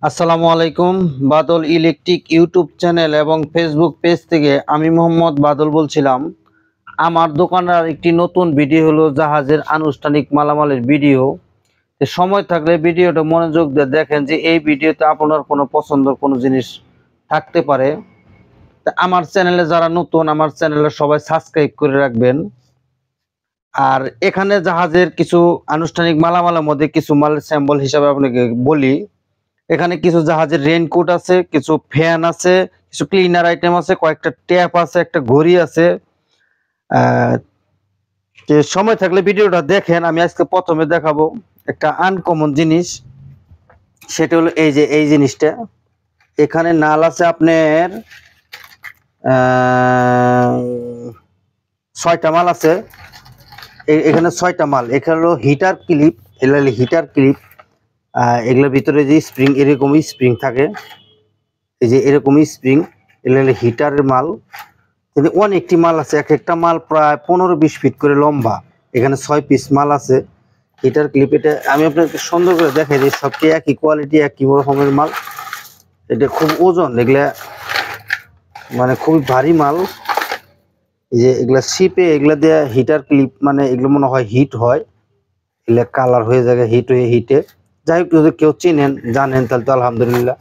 আসসালামু আলাইকুম। বাদল electric YouTube channel এবং ফেসবুক পেজ থেকে আমি মোহাম্মদ বাদল বলছিলাম। আমার দোকানের একটি নতুন ভিডিও হলো জাহাজের আনুষ্ঠানিক মালামালের ভিডিও। সময় থাকলে ভিডিওটা মনোযোগ দিয়ে দেখেন যে এই ভিডিওতে আপনার কোনো পছন্দের কোনো জিনিস থাকতে পারে। তা আমার চ্যানেলে যারা নতুন, আমার চ্যানেলে সবাই সাবস্ক্রাইব করে রাখবেন। আর এখানে জাহাজের কিছু আনুষ্ঠানিক মালামালের মধ্যে কিছু মাল স্যাম্পল হিসাবে আপনাকে বলি। এখানে কিছু জাহাজের রেইনকোট আছে, কিছু ফ্যান আছে, কিছু ক্লিনার আইটেম আছে, কয়েকটা ট্যাপ আছে, একটা ঘড়ি আছে। সময় থাকলে ভিডিওটা দেখেন। আমি আজকে প্রথমে দেখাবো একটা আনকমন জিনিস। সেটা হলো এই যে এই জিনিসটা। এখানে নাল আছে আপনার 6টা মাল আছে। এখানে 6টা মাল। এখানে হলো হিটার ক্লিপ, এগুলো হিটার ক্লিপ। এগুলোর ভিতরে যে স্প্রিং, এরকমই স্প্রিং থাকে, এই যে এরকমই স্প্রিং। এগুলো হিটারের মাল। কিন্তু অনেকটি মাল আছে, এক একটা মাল প্রায় 15-20 ফিট করে লম্বা। এখানে 6 পিস মাল আছে হিটার ক্লিপ। এটা আমি আপনাকে সুন্দর করে দেখাই দিই। সবটি একই কোয়ালিটি, একই রকমের মাল। এটা খুব ওজন, এগুলা মানে খুবই ভারী মাল। এই যে এগুলা শিপে, এগুলা দিয়ে হিটার ক্লিপ, মানে এগুলো মনে হয় হিট হয়, এগুলা কালার হয়ে যায় হিট হয়ে হিটে। যাই হোক, যদি কেউ চিনেন জানেন তাহলে তো আলহামদুলিল্লাহ।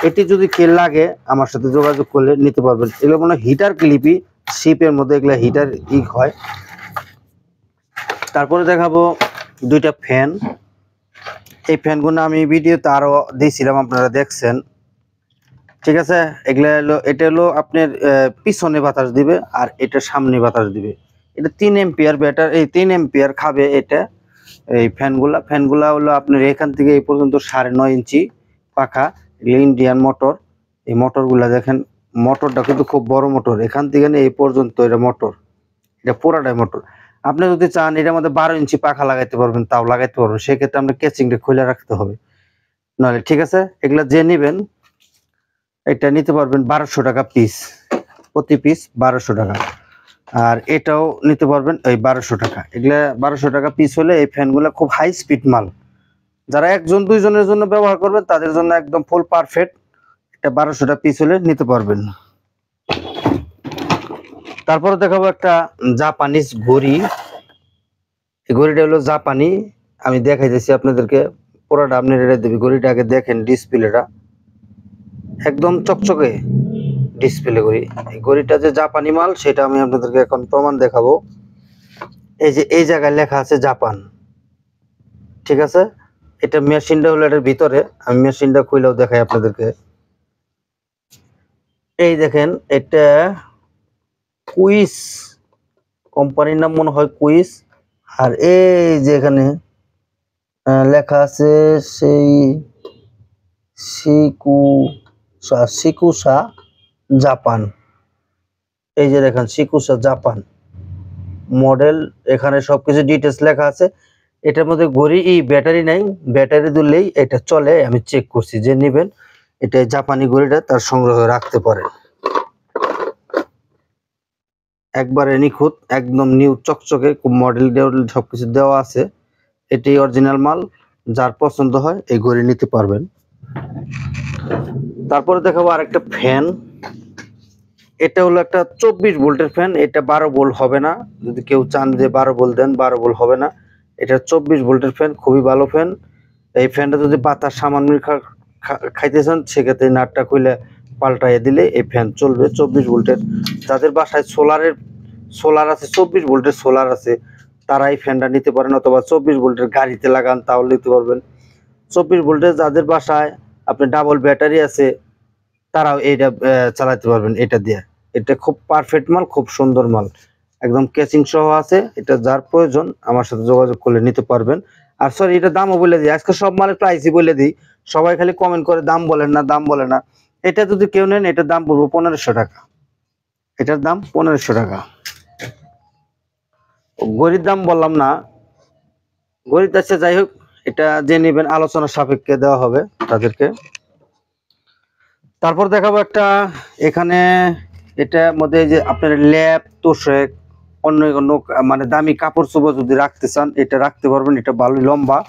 এটি যদি কেউ লাগে আমার সাথে যোগাযোগ করলে নিতে পারবেন। এগুলো মনে হয় হিটার ক্লিপই, শিপের মধ্যে এগুলা হিটার হয়। তারপরে দেখাবো 2টা ফ্যান। এই ফ্যানগুলো আমি ভিডিওতে আরো দিয়েছিলাম, আপনারা দেখছেন, ঠিক আছে। এগুলা হলো, এটা হলো আপনার পিছনে বাতাস দিবে আর এটা সামনে বাতাস দিবে। এটা 3 এম্পিয়ার ব্যাটারি, এই 3 এম্পিয়ার খাবে এটা। এই ফ্যানগুলা হলো আপনার এখান থেকে এই পর্যন্ত 9.5 ইঞ্চি পাখা। এগুলো ইন্ডিয়ান মোটর। এই মোটরগুলা দেখেন, মোটরটা কিন্তু খুব বড় মোটর। এখান থেকে এই পর্যন্ত এটা মোটর, এটা পুরাটাই মোটর। আপনি যদি চান এটার মধ্যে 12 ইঞ্চি পাখা লাগাইতে পারবেন, তাও লাগাইতে পারবেন। সেক্ষেত্রে আমরা কেচিংটা খুলে রাখতে হবে, নাহলে ঠিক আছে। এগুলা যে নেবেন এটা নিতে পারবেন 1200 টাকা পিস, প্রতি পিস 1200 টাকা। আর এটাও নিতে পারবেন এই 1200 টাকা। এগুলা 1200 টাকা পিস হলে এই ফ্যানগুলো খুব হাই স্পিড মাল। যারা 1-2 জনের জন্য ব্যবহার করবেন তাদের জন্য একদম ফুল পারফেক্ট। এটা 1200 টাকা পিস হলে নিতে পারবেন। তারপরে দেখাবো একটা জাপানিজ ঘড়ি। এই ঘড়িটা হলো জাপানি। আমি দেখাইতেছি আপনাদেরকে, পুরোটা আপনি রেডি দেবে। ঘড়িটা আগে দেখেন, ডিসপ্লেটা একদম চকচকে ডিসপ্লে ঘড়ি। এই ঘড়িটা যে জাপানি মাল সেটা আমি আপনাদেরকে এখন প্রমাণ দেখাবো। এই যে এই জায়গায় লেখা আছে জাপান, ঠিক আছে। এটা মেশিনটা হলো এটার ভিতরে। আমি মেশিনটা খুলেও দেখাই আপনাদেরকে। এই দেখেন, এটা কুইস কোম্পানির নাম মনে হয়, কুইস। আর এই যে এখানে লেখা আছে সেই শিকুসা জাপান। এই যে দেখেন শিকুসা জাপান মডেল। এখানে সবকিছু ডিটেলস লেখা আছে। এটার মধ্যে ঘড়ি ব্যাটারি নাই, ব্যাটারি দিলেই এটা চলে। আমি চেক করছি, যে নেবেন এটা জাপানি ঘড়িটা তার সংগ্রহ রাখতে পারেন। একবারে নিখুঁত, একদম নিউ চকচকে, মডেল সবকিছু দেওয়া আছে। এটাই অরিজিনাল মাল। যার পছন্দ হয় এই ঘড়ি নিতে পারবেন। তারপরে দেখাবো আরেকটা ফ্যান। এটা হলো একটা 24 ভোল্টের ফ্যান। এটা 12 ভোল্ট হবে না। যদি কেউ চান যে 12 ভোল্ট দেন, 12 ভোল্ট হবে না। এটা 24 ভোল্টের ফ্যান, খুবই ভালো ফ্যান। এই ফ্যানটা যদি বাতাস সামান্য খাইতে চান, সেক্ষেত্রে নাটটা খুলে পাল্টাইয়ে দিলে এই ফ্যান চলবে। 24 ভোল্টের। যাদের বাসায় সোলার আছে, 24 ভোল্টের সোলার আছে, তারা এই ফ্যানটা নিতে পারেন। অথবা 24 ভোল্টের গাড়িতে লাগান, তাও নিতে পারবেন। 24 ভোল্টের যাদের বাসায় আপনি ডাবল ব্যাটারি আছে, তারাও এইটা চালাতে পারবেন এটা দিয়ে। এটা খুব পারফেক্ট মাল, খুব সুন্দর মাল, একদম কেচিং সহ আছে। এটা যার প্রয়োজন আমার সাথে যোগাযোগ করলে নিতে পারবেন। আর সরি, এটা দামও বলে দিই, আজকে সব মালের প্রাইসই বলে দিই। সবাই খালি কমেন্ট করে দাম বলেন না, দাম বলে না। এটা যদি কেউ নেন, এটার দাম পড়বো 1500 টাকা। এটার দাম 1500 টাকা। ঘড়ির দাম বললাম না, ঘড়িতে আছে। যাই হোক, এটা যে নেবেন আলোচনা সাপেক্ষে দেওয়া হবে তাদেরকে। তারপর দেখাবো একটা, এখানে এটার মধ্যে যে আপনার ল্যাপ, তোশক, অন্য অন্য মানে দামি কাপড় চোপড় যদি রাখতে চান, এটা রাখতে পারবেন। এটা ভালোই লম্বা,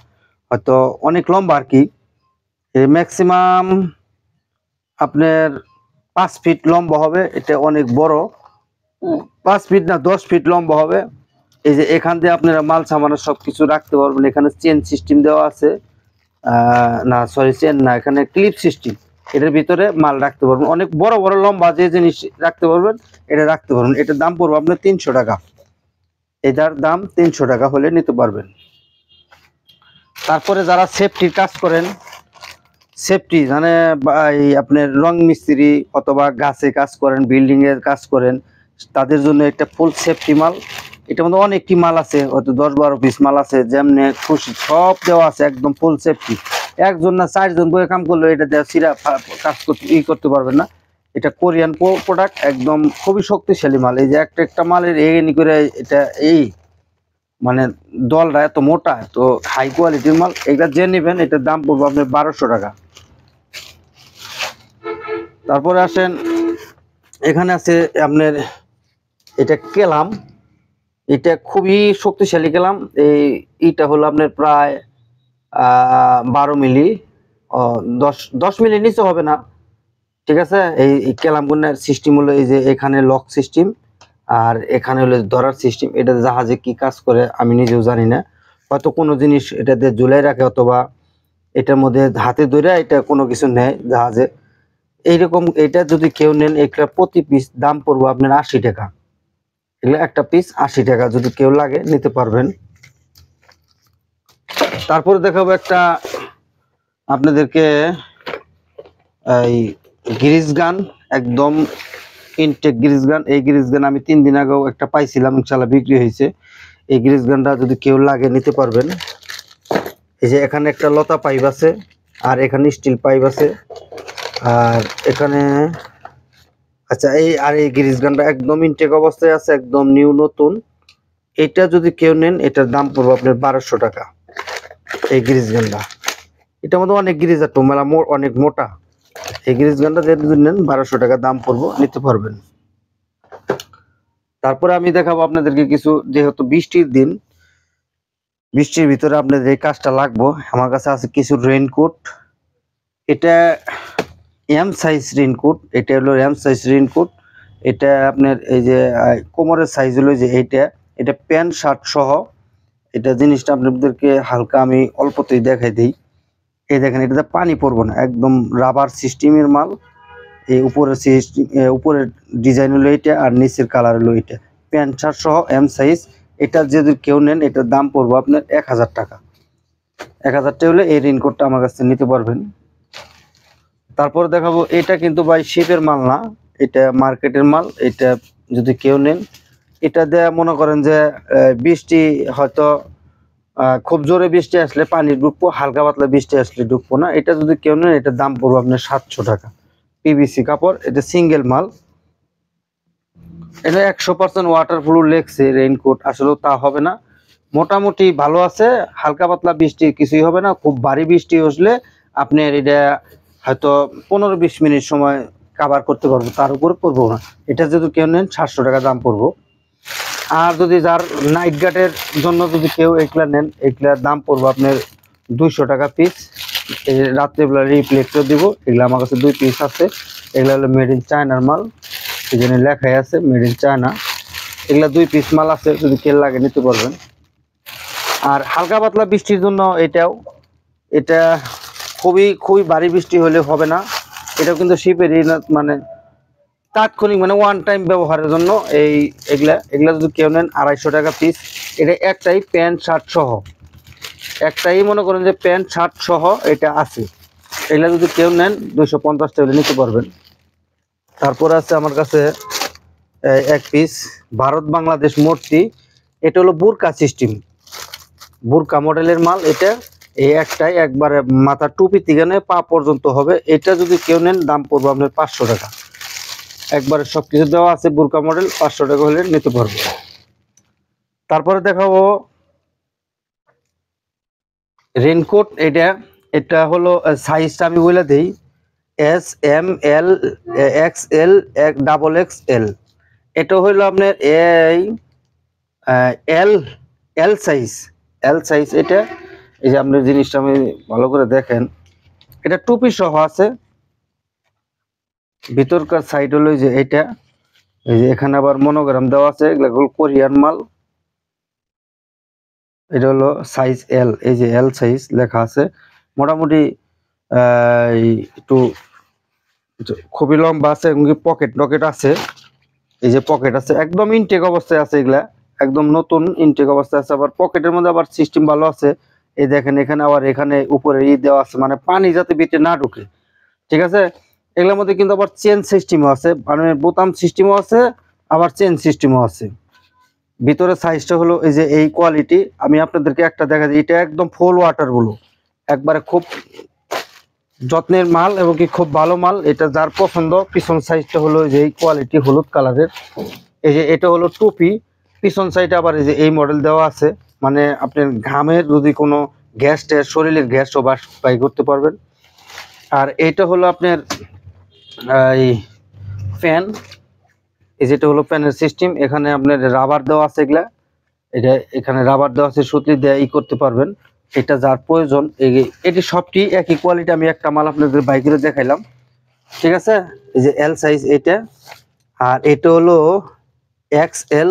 হয়তো অনেক লম্বা আর কি। এই ম্যাক্সিমাম আপনার 5 ফিট লম্বা হবে, এটা অনেক বড়। 5 ফিট না 10 ফিট লম্বা হবে। এই যে এখান দিয়ে আপনারা মাল সামানো সবকিছু রাখতে পারবেন। এখানে চেন সিস্টেম দেওয়া আছে, না সরি চেন না, এখানে ক্লিপ সিস্টেম। এটার ভিতরে মাল রাখতে পারবেন, অনেক বড় বড় লম্বা যে জিনিস রাখতে পারবেন এটা রাখতে পারবেন। এটার দাম পড়বে আপনার 300 টাকা। এটার দাম 300 টাকা হলে নিতে পারবেন। তারপরে যারা সেফটির কাজ করেন, সেফটি মানে আপনার রং মিস্ত্রি অথবা গাছে কাজ করেন, বিল্ডিং এর কাজ করেন, তাদের জন্য একটা ফুল সেফটি মাল। এটার মধ্যে অনেকটি মাল আছে, হয়তো 10-12 পিস মাল আছে, যেমনি খুশি সব দেওয়া আছে, একদম ফুল সেফটি। একজন না 4 জন বয়ে কাম করলে এটা দেওয়া সিরা কাজ করতে পারবেন না। এটা কোরিয়ান প্রোডাক্ট, একদম খুবই শক্তিশালী মাল। এই যে একটা একটা মালের এগেনি করে এটা এই মানে দলটা এত মোটা, তো হাই কোয়ালিটির মাল। এটা যে নেবেন এটার দাম পড়বে আপনার 1200 টাকা। তারপরে আসেন, এখানে আছে আপনার এটা কেলাম, এটা খুবই শক্তিশালী কেলাম। এইটা হলো আপনার প্রায় 12 মিলি, 10 মিলি নিচে হবে না, ঠিক আছে। এই কেলামগুলোর সিস্টেম হলো এই যে এখানে লক সিস্টেম, আর এখানে হলো ধরার সিস্টেম। এটা জাহাজে কি কাজ করে আমি নিজেও জানি না, হয়তো কোনো জিনিস এটাতে ঝুলাই রাখে, অথবা এটার মধ্যে হাতে ধরে এটা কোনো কিছু নেয় জাহাজে এইরকম। এটা যদি কেউ নেন, একটা প্রতি পিস দাম পড়বো আপনার 80 টাকা। এগুলো একটা পিস 80 টাকা, যদি কেউ লাগে নিতে পারবেন। তারপরে দেখাবো একটা আপনাদেরকে এই গ্রিজ গান, একদম ইনটেক গ্রিজ গান। এই গ্রিজ গান আমি 3 দিন আগেও একটা পাইছিলাম, ইনশাল্লাহ বিক্রি হয়েছে। এই গ্রিজ গানটা যদি কেউ লাগে নিতে পারবেন। এই যে এখানে একটা লতা পাইপ আছে, আর এখানে স্টিল পাইপ আছে, আর এখানে আচ্ছা এই গ্রিজ গানটা একদম ইনটেক অবস্থায় আছে, একদম নিউ নতুন। এটা যদি কেউ নেন এটার দাম পড়বে আপনার 1200 টাকা। এই গ্রিজ গানটা, এটার মধ্যে অনেক গ্রিজ আছে, মেলা অনেক মোটা। এই গ্রিজ গানটা যদি নেন 1200 টাকা দাম পড়বো, নিতে পারবেন। তারপরে আমি দেখাবো আপনাদেরকে কিছু, যেহেতু বৃষ্টির দিন, বৃষ্টির ভিতরে আপনাদের এই কাজটা লাগবো। আমার কাছে আছে কিছু রেইনকোট। এটা এম সাইজ রেইনকোট, এটা হলো এম সাইজ রেইনকোট। এটা আপনার এই যে কোমরের সাইজ হলো যে এটা প্যান্ট শার্ট সহ। এটা জিনিসটা আপনাদেরকে হালকা আমি অল্পতেই দেখাই দিই। এই দেখেন, এটাতে পানি পড়বো না, একদম রাবার সিস্টেমের মাল। এই উপরের সিস্টেম, উপরের ডিজাইন হলো এটা, আর নিচের কালার হলো এটা, প্যান্ট শার্ট সহ এম সাইজ। এটা যদি কেউ নেন এটার দাম পড়বো আপনার 1000 টাকা। 1000 টাকা হলে এই রেইনকোটটা আমার কাছে নিতে পারবেন। তারপর দেখাবো, এটা কিন্তু ভাই শিপের মাল না, এটা মার্কেটের মাল। এটা যদি কেউ নেন, এটা দেয়া মনে করেন যে বৃষ্টি হয়তো খুব জোরে বৃষ্টি আসলে পানি ঢুকবো, হালকা পাতলা বৃষ্টি আসলে ঢুকবো না। এটা যদি কেউ নেন এটার দাম পড়বো আপনার 700 টাকা। পিভিসি কাপড়, এটা সিঙ্গেল মাল। এটা 100% ওয়াটারপ্রুফ লেখছে রেইনকোট, আসলে তা হবে না, মোটামুটি ভালো আছে। হালকা পাতলা বৃষ্টি কিছুই হবে না। খুব ভারী বৃষ্টি আসলে আপনার এটা হয়তো 15-20 মিনিট সময় কাভার করতে পারবো, তার উপরে পড়বো না। এটা যদি কেউ নেন 700 টাকা দাম পড়বো। আর যদি যার নাইট গার্ডের জন্য যদি কেউ এগুলা নেন, এগুলার দাম পড়বো আপনার 200 টাকা পিস। রাত্রেবেলা রিপ্লেক্টর দিব। এগুলো আমার কাছে 2 পিস আছে। এগুলো হলো মেড ইন চায়নার মাল, এখানে লেখাই আছে মেড ইন চায়না। এগুলা 2 পিস মাল আছে, যদি কেউ লাগে নিতে পারবেন। আর হালকা পাতলা বৃষ্টির জন্য এটা খুবই ভারী বৃষ্টি হলে হবে না। এটাও কিন্তু শিপেরই মানে তাৎক্ষণিক, মানে ওয়ান টাইম ব্যবহারের জন্য। এগুলা যদি কেউ নেন 250 টাকা পিস। এটা একটাই প্যান্ট শার্ট সহ, একটাই মনে করেন যে প্যান্ট শার্ট সহ এটা আছে। এগুলা যদি কেউ নেন 250 টাকা নিতে পারবেন। তারপর আছে আমার কাছে এক পিস ভারত বাংলাদেশ মূর্তি। এটা হলো বুরকা সিস্টেম, বুরকা মডেলের মাল। এটা এই একটাই, একবারে মাথা টুপি থেকে পা পর্যন্ত হবে। এটা যদি কেউ নেন দাম পড়বে আপনার 500 টাকা। একবারে সবকিছু দেওয়া আছে, বুরকা মডেল, 500 টাকা হলে নিতে পারবো। তারপরে দেখাবো রেইনকোট। এটা হলো সাইজটা আমি বলে দিই, S M L XL XXL। এটা হইলো আপনার এই এল এল সাইজ। এটা এই যে আপনার জিনিসটা আমি ভালো করে দেখেন, এটা টুপি সহ আছে। ভিতরকার সাইড হলো যে এটা, এই যে এখানে আবার মনোগ্রাম দেওয়া আছে, এগুলো হলো কোরিয়ান মাল। এটা হলো সাইজ এল, এই যে এল সাইজ লেখা আছে। মোটামুটি একটু খুবই লম্বা আছে, পকেট টকেট আছে। এই যে পকেট আছে, একদম ইনটেক অবস্থায় আছে, এগুলা একদম নতুন ইনটেক অবস্থায় আছে। আবার পকেটের মধ্যে আবার সিস্টেম ভালো আছে। এই দেখেন এখানে আবার এখানে উপরে দেওয়া আছে, মানে পানি যাতে ভিতরে না ঢুকে, ঠিক আছে। এগুলোর মধ্যে কিন্তু আবার চেন সিস্টেমও আছে, মানে বোতাম সিস্টেমও আছে, আবার চেন সিস্টেমও আছে। ভিতরে সাইজটা হলো এই যে এই কোয়ালিটি। আমি আপনাদেরকে একটা দেখা দিই, এটা একদম ফুল ওয়াটার গুলো, একবারে খুব যত্নের মাল এবং কি খুব ভালো মাল। এটা যার পছন্দ। পিছন সাইজটা হলো যে এই কোয়ালিটি, হলুদ কালারের। এই যে এটা হলো টুপি, পিছন সাইডে আবার এই যে এই মডেল দেওয়া আছে, মানে আপনার ঘামের যদি কোনো গ্যাস ট্যাস, শরীরের গ্যাস বাই করতে পারবেন। আর এটা হলো আপনার এই ফ্যান, এই যেটা হলো ফ্যানের সিস্টেম। এখানে আপনার রাবার দেওয়া আছে, এগুলা এটা এখানে রাবার দেওয়া আছে, সুতলি দিয়ে করতে পারবেন। এটা যার প্রয়োজন, এটি সবটি একই কোয়ালিটি। আমি একটা মাল আপনাদের বাইকের দেখাইলাম, ঠিক আছে। এই যে এল সাইজ এটা, আর এটা হলো এক্সএল,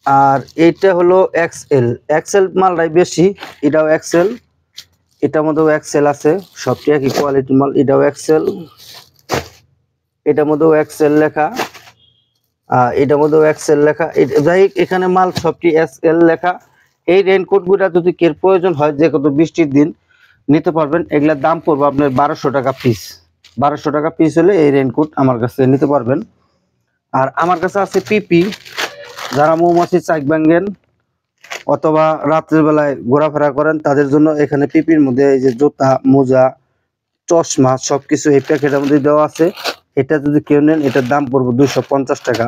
আর এটা হলো এক্সএল। এক্সএল মালটাই বেশি, এটাও এক্সএল, এটার মধ্যেও এক্সএল আছে, সবটি একই কোয়ালিটির মাল। এটাও এক্সএল, এটার মধ্যেও এক্সএল লেখা, এটার মধ্যেও এক্সএল লেখা। যাই এখানে মাল সবটি এক্সএল লেখা। এই রেইনকোট গুলা যদি কের প্রয়োজন হয়, যে কত বৃষ্টির দিন নিতে পারবেন। এগুলার দাম পড়বে আপনার 1200 টাকা পিস। 1200 টাকা পিস হলে এই রেইনকোট আমার কাছে নিতে পারবেন। আর আমার কাছে আছে পিপি, যারা মৌমাছি চাক ভাঙ্গেন অথবা রাত্রের বেলায় ঘোরাফেরা করেন, তাদের জন্য এখানে পিপির মধ্যে এই যে জুতা, মোজা, চশমা সবকিছু এই প্যাকেটের মধ্যে দেওয়া আছে। এটা যদি কেউ নেন, এটার দাম পড়বে 250 টাকা।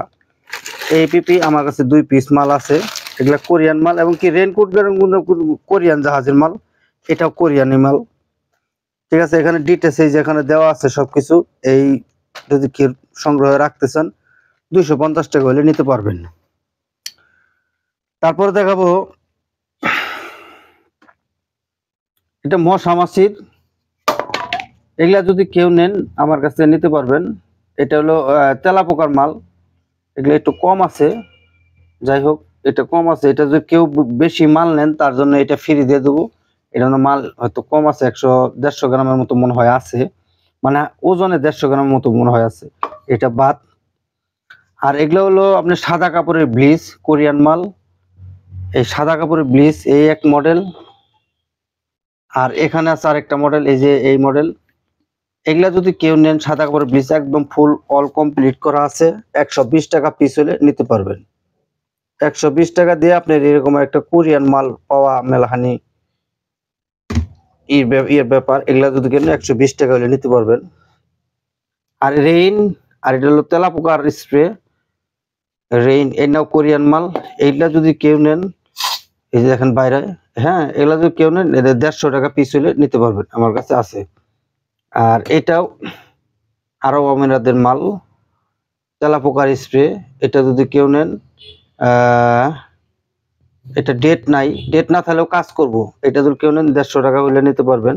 এই পিপি আমার কাছে 2 পিস মাল আছে, এগুলা কোরিয়ান মাল। এবং কি রেইনকোট কোরিয়ান জাহাজের মাল, এটাও কোরিয়ানি মাল, ঠিক আছে। এখানে ডিটেলস এই যেখানে দেওয়া আছে সবকিছু। এই যদি কেউ সংগ্রহে রাখতে চান, 250 টাকা হলে নিতে পারবেন। তারপরে দেখাবো এটা মশা মাছির, এগুলা যদি কেউ নেন আমার কাছে নিতে পারবেন। এটা হলো তেলাপোকার মাল, এগুলো একটু কম আছে, যাই হোক এটা কম আছে। এটা যদি কেউ বেশি মাল নেন, তার জন্য এটা ফ্রি দিয়ে দেবো। এটা মাল হয়তো কম আছে, 100-150 গ্রামের মতো মনে হয় আছে, মানে ওজনে 150 গ্রামের মতো মনে হয় আছে, এটা বাদ। আর এগুলো হলো আপনার সাদা কাপড়ের ব্লিচ, কোরিয়ান মাল। এই সাদা কাপড়ের ব্লিচ এই এক মডেল, আর এখানে আছে আরেকটা মডেল, এই যে এই মডেল। এগুলা যদি কেউ নেন, সাদা কাপড়ের ব্লিচ একদম ফুল অল কমপ্লিট করা আছে, 120 টাকা পিস হলে নিতে পারবেন। 120 টাকা দিয়ে আপনার এরকম একটা কোরিয়ান মাল পাওয়া মেলাহানি এর ব্যাপার। এগুলা যদি কেন 120 টাকা হলে নিতে পারবেন। আর রেইন, আর এটা হলো তেলাপোকার স্প্রে, রেইন এটাও কোরিয়ান মাল। এইগুলা যদি কেউ নেন, এই যে দেখেন বাইরে, হ্যাঁ, এগুলা যদি কেউ নেন 150 টাকা পিস হলে নিতে পারবেন, আমার কাছে আছে। আর এটাও আরব আমিরাতের মাল, তেলাপোকার স্প্রে। এটা যদি কেউ নেন, এটা ডেট নাই, ডেট না থাকলেও কাজ করব। এটা যদি কেউ নেন 150 টাকা হলে নিতে পারবেন।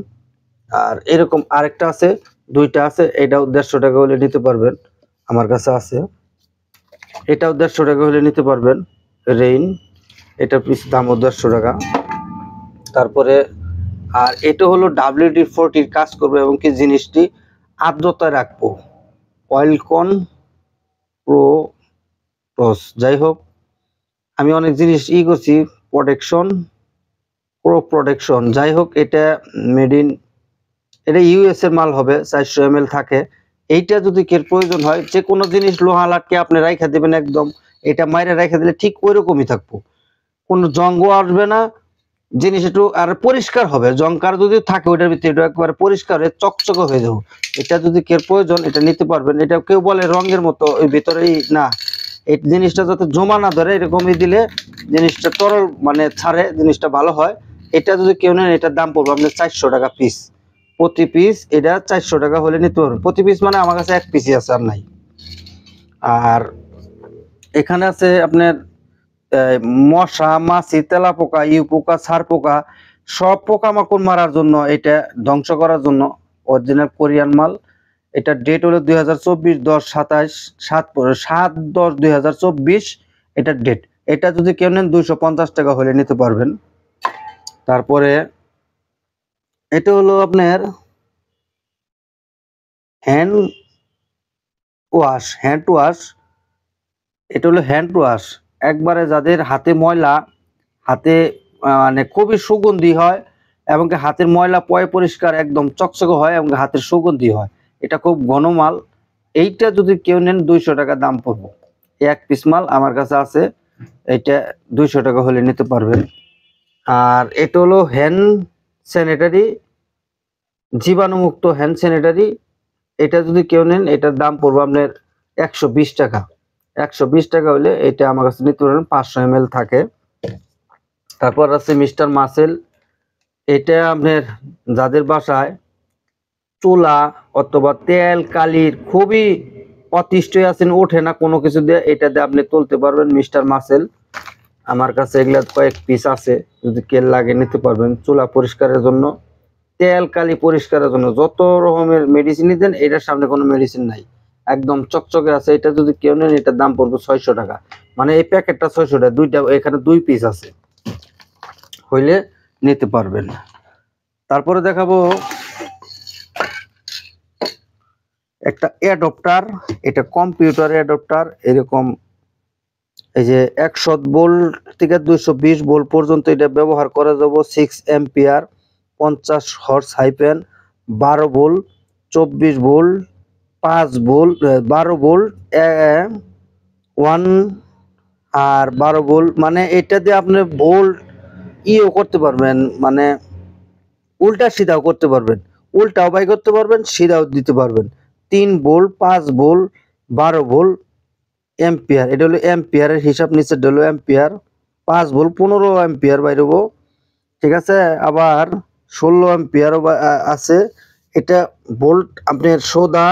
আর এরকম আরেকটা আছে, দুইটা আছে, এটাও 150 টাকা হলে নিতে পারবেন, আমার কাছে আছে। এটাও 150 টাকা হলে নিতে পারবেন, রেইন। এটা পিস দামও 150 টাকা। তারপরে আর এটা হলো WD-40 কাজ করবে এবং কি জিনিসটি আর্দ্রতায় রাখবো, অয়েলকন প্রো টস। যাই হোক, আমি অনেক জিনিস করছি, প্রোটেকশন, প্রো প্রোটেকশন। যাই হোক, এটা মেড ইন, এটা ইউএস এর মাল হবে, 400 ml থাকে। এইটা যদি কের প্রয়োজন হয়, যে কোনো জিনিস লোহা লাটকে আপনি রাইখা দিবেন, একদম এটা মাইরে রাইখা দিলে ঠিক ওই রকমই থাকবো, কোনো জঙ্গও আসবে না, জিনিস একটু আর পরিষ্কার হবে। জংকার যদি থাকে ওইটার ভিতরে, এটা একবারে পরিষ্কার হয়ে চকচকে হয়ে যাবে। এটা যদি কের প্রয়োজন, এটা নিতে পারবেন। এটা কেউ বলে রঙের মতো, ওই ভিতরেই না, এই জিনিসটা যাতে জমা না ধরে, এরকমই দিলে জিনিসটা তরল মানে ছাড়ে, জিনিসটা ভালো হয়। এটা যদি কেউ নেন, এটার দাম পড়বে আপনার 400 টাকা পিস, প্রতি পিস। এটা 400 টাকা হলে নিতে পারবেন প্রতি পিস, মানে আমার কাছে এক পিসই আছে, আর নাই। আর এখানে আছে আপনার মশা মাছি, তেলাপোকা, ইউপোকা, ছারপোকা সব পোকামাকড় মারার জন্য, এটা ধ্বংস করার জন্য অরিজিনাল কোরিয়ান মাল। এটা ডেট হলো 2024 7/10/2024 এটা ডেট। এটা যদি কেউ নেন 250 টাকা হলে নিতে পারবেন। তারপরে এটা হলো আপনার হ্যান্ড ওয়াশ। এটা হলো হ্যান্ড ওয়াশ, একবারে যাদের হাতে ময়লা, হাতে মানে খুবই সুগন্ধি হয় এবং হাতের ময়লা পরিষ্কার একদম চকচকে হয় এবং হাতের সুগন্ধি হয়, এটা খুব ঘন মাল। এইটা যদি কেউ নেন 200 টাকা দাম পড়বে। এক পিস মাল আমার কাছে আছে, এইটা 200 টাকা হলে নিতে পারবেন। আর এটা হলো হ্যান্ড স্যানিটারি, জীবাণুমুক্ত হ্যান্ড স্যানিটারি। এটা যদি কেউ নেন এটার দাম পড়বে আপনার 120 টাকা। 120 টাকা হলে এটা আমার কাছে নিতে পারবেন, 500 ml থাকে। তারপর আছে মিস্টার মাসেল। এটা আপনার যাদের বাসায় চুলা অথবা তেল কালির খুবই অতিষ্ঠ আছেন, ওঠে না কোনো কিছু দিয়ে, এটা দিয়ে আপনি তুলতে পারবেন মিস্টার মাসেল। আমার কাছে এগুলা কয়েক পিস আছে, যদি কেল লাগে নিতে পারবেন। চুলা পরিষ্কারের জন্য, তেল কালি পরিষ্কারের জন্য যত রকমের মেডিসিনই দেন, এটার সামনে কোনো মেডিসিন নাই, একদম চকচকে আছে। এটা যদি কেউ নেন এটার দাম পড়বে 600 টাকা। মানে এই প্যাকেটটা 600 টাকা, দুইটা এখানে 2 পিস আছে, হইলে নিতে পারবেন। তারপরে দেখাবো একটা অ্যাডপ্টার, এটা কম্পিউটার অ্যাডপ্টার। এরকম এই যে 100 ভোল্ট থেকে 220 ভোল্ট পর্যন্ত এটা ব্যবহার করা যাব। 6 ampere, 50 horse hyphen, 12 volt, 24 volt, 5 volt, 12 volt, 1 আর 12 ভোল্ট। মানে এটা দিয়ে আপনি ভোল্ট ইও করতে পারবেন, মানে উল্টা সিধাও করতে পারবেন, উল্টাও বাই করতে পারবেন, সিধাও দিতে পারবেন। 3 ভোল্ট, 5 ভোল্ট, 12 ভোল্ট, এম্পিয়ার। এটা হলো এম্পিয়ারের হিসাব, নিচে হলো এম্পিয়ার। 5 ভোল্ট 15 এম্পিয়ার বাইরবো, ঠিক আছে। আবার 16 এম্পিয়ারও আছে। এটা ভোল্ট আপনার সোদা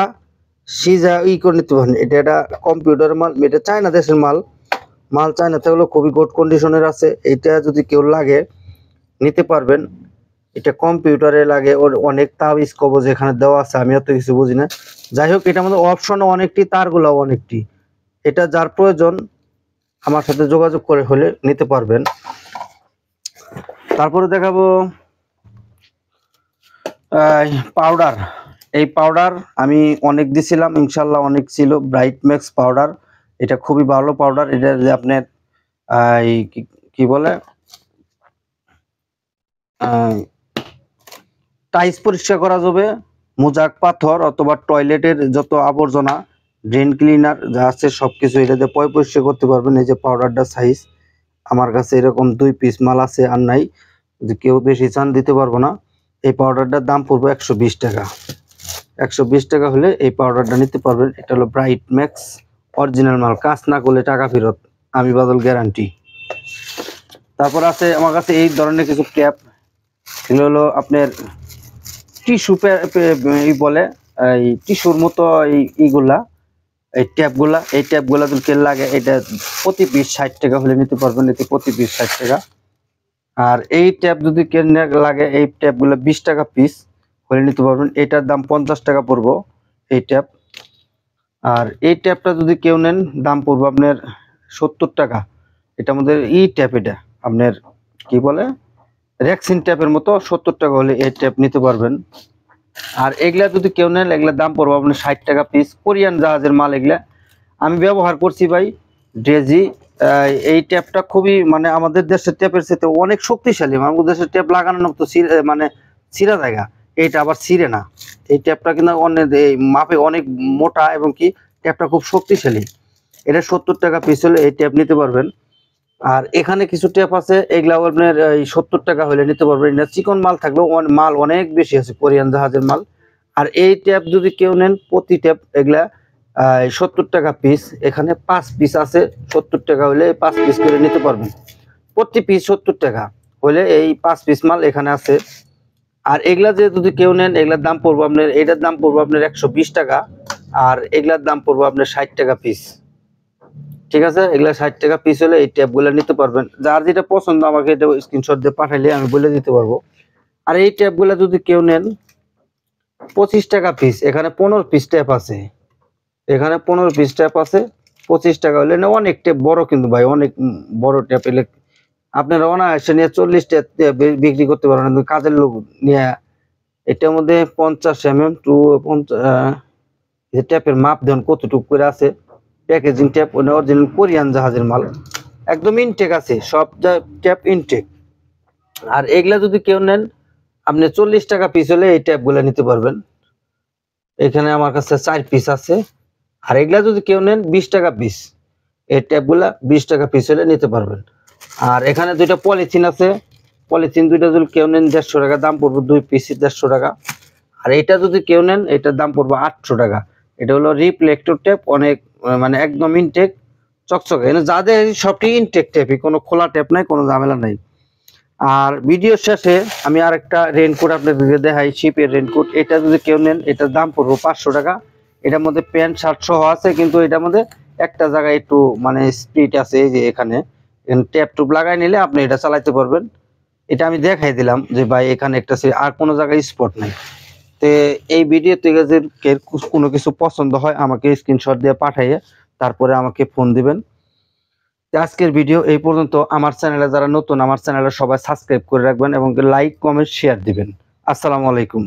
সিজা করে নিতে পারেন। এটা কম্পিউটার মাল, এটা চায়না দেশের মাল। চায়নাতে হলো খুবই গুড কন্ডিশনের আছে। এটা যদি কেউ লাগে নিতে পারবেন। এটা কম্পিউটারে লাগে, ওর অনেক তাবিজ কবজ এখানে দেওয়া আছে, আমি অত কিছু বুঝি না। যাই হোক, এটার মধ্যে অপশনও অনেকটি, তারগুলাও অনেকটি। এটা যার প্রয়োজন আমার সাথে যোগাযোগ করে হলে নিতে পারবেন। তারপরে দেখাবো পাউডার। এই পাউডার আমি অনেক দিছিলাম, ইনশাল্লাহ অনেক ছিল। ব্রাইট ম্যাক্স পাউডার, এটা খুবই ভালো পাউডার। এটা আপনার কি বলে টাইলস পরিষ্কার করা যাবে, মোজাক পাথর অথবা টয়লেটের যত আবর্জনা, ড্রেন ক্লিনার যা আছে সবকিছু এটা দিয়ে পরিষ্কার করতে পারবেন। এই যে পাউডারটা সাইজ আমার কাছে এরকম 2 পিস মাল আছে, আর নাই যদি কেউ বেশি চান দিতে পারবো না। এই পাউডারটার দাম পড়বে 120 টাকা। 120 টাকা হলে এই পাউডারটা নিতে পারবেন। এটা হলো ব্রাইট ম্যাক্স অরিজিনাল মাল, কাজ না করলে টাকা ফেরত, আমি বাদল গ্যারান্টি। তারপর আছে আমার কাছে এই ধরনের কিছু ক্যাপ। এগুলো হলো আপনার টিস্যু বলে, এই টিস্যুর মতো এইগুলা, এই ট্যাপগুলা যদি কেল লাগে, এটা প্রতি পিস 60 টাকা হলে নিতে পারবেন। এতে প্রতি পিস 60 টাকা। আর এই ট্যাপ যদি কেন লাগে, এই ট্যাপগুলো 20 টাকা পিস হলে নিতে পারবেন। এটার দাম 50 টাকা পড়বো এই ট্যাপ। আর এই ট্যাপটা যদি কেউ নেন দাম পড়বো আপনার 70 টাকা। এটার মধ্যে ট্যাপ, এটা আপনার কি বলে রেক্সিন ট্যাপের মতো, 70 টাকা হলে এই ট্যাপ নিতে পারবেন। আর এগুলা যদি কেউ নেন এগুলা দাম পড়বো আপনার 60 টাকা পিস। কোরিয়ান জাহাজের মাল এগুলা, আমি ব্যবহার করছি ভাই ড্রেজি। এই ট্যাপটা খুবই, মানে আমাদের দেশের ট্যাপের সাথে অনেক শক্তিশালী। আমাদের দেশের ট্যাপ লাগানোর মতো মানে ছিঁড়া জায়গা, এইটা আবার ছিঁড়ে না। এই ট্যাপটা কিন্তু অনেক এই মাপে অনেক মোটা এবং কি ট্যাপটা খুব শক্তিশালী। এটা 70 টাকা পিস হলে এই ট্যাপ নিতে পারবেন। আর এখানে কিছু ট্যাপ আছে, এগুলা আপনার এই 70 টাকা হলে নিতে পারবেন। এটা চিকন মাল থাকলেও মাল অনেক বেশি আছে, কোরিয়ান জাহাজের মাল। আর এই ট্যাপ যদি কেউ নেন, প্রতি ট্যাপ এগুলা 70 টাকা পিস। এখানে 5 পিস আছে, 70 টাকা হলে 5 পিস করে নিতে পারবেন। প্রতি পিস 70 টাকা হলে এই 5 পিস মাল এখানে আছে। আর এগুলা যে যদি কেউ নেন, এগুলার দাম পড়বো আপনার, এটার দাম পড়বো আপনার 120 টাকা। আর এগুলার দাম পড়বো আপনার 60 টাকা পিস। ঠিক আছে, এগুলা 60 টাকা পিস হলে এই ট্যাপগুলো নিতে পারবেন। যার যেটা পছন্দ আমাকে এটা স্ক্রিনশট দিয়ে পাঠাইলে আমি বলে দিতে পারবো। আর এই ট্যাপগুলো যদি কেউ নেন 25 টাকা পিস, এখানে 15 পিস ট্যাপ আছে, এখানে 15 পিস ট্যাপ আছে, 25 টাকা হলে না। অনেক ট্যাপ বড় কিন্তু ভাই, অনেক বড় ট্যাপ এলে আপনারা অনায়াসে নিয়ে 40 ট্যাপ বিক্রি করতে পারবেন কিন্তু কাজের লোক নিয়ে। এটার মধ্যে 50 mm টু 50 ট্যাপের মাপ দেন কতটুকু করে আছে। প্যাকেজিং ট্যাপ অরিজিনাল কোরিয়ান জাহাজের মাল, একদম ইনটেক আছে, সব ট্যাপ ইনটেক। আর এগুলা যদি কেউ নেন আপনি 40 টাকা পিস হলে এই ট্যাপগুলো নিতে পারবেন। এখানে আমার কাছে 4 পিস আছে। আর এগুলা যদি কেউ নেন 20 টাকা পিস, এই ট্যাপগুলা 20 টাকা পিস হলে নিতে পারবেন। আর এখানে দুইটা পলিথিন আছে, পলিথিন দুইটা যদি কেউ নেন 150 টাকা দাম পড়বে, 2 পিস 150 টাকা। আর এটা যদি কেউ নেন এটার দাম পড়বে 800 টাকা। এটা হলো রিফ্লেক্টর ট্যাপ, অনেক মানে একদম ইনটেক চকচকে, যাদের সবটি ইনটেক ট্যাপই, কোনো খোলা ট্যাপ নাই, কোনো ঝামেলা নাই। আর ভিডিও শেষে আমি আরেকটা রেইনকোট আপনাদেরকে দেখাই, শিপের রেইনকোট। এটা যদি কেউ নেন এটার দাম পড়বে 500 টাকা। এটার মধ্যে প্যান্ট শার্ট সহ আছে, কিন্তু এটার মধ্যে একটা জায়গায় একটু মানে স্প্লিট আছে, এই যে এখানে ট্যাপ টুপ লাগাই নিলে আপনি এটা চালাইতে পারবেন। এটা আমি দেখাই দিলাম যে ভাই এখানে একটা আর কোনো জায়গায় স্পট নেই। তো এই ভিডিও থেকে যে কোনো কিছু পছন্দ হয় আমাকে স্ক্রিনশট দিয়ে পাঠাইয়ে তারপরে আমাকে ফোন দিবেন। আজকের ভিডিও এই পর্যন্ত। আমার চ্যানেলে যারা নতুন, আমার চ্যানেলে সবাই সাবস্ক্রাইব করে রাখবেন এবং লাইক কমেন্ট শেয়ার দিবেন। আসসালামু আলাইকুম।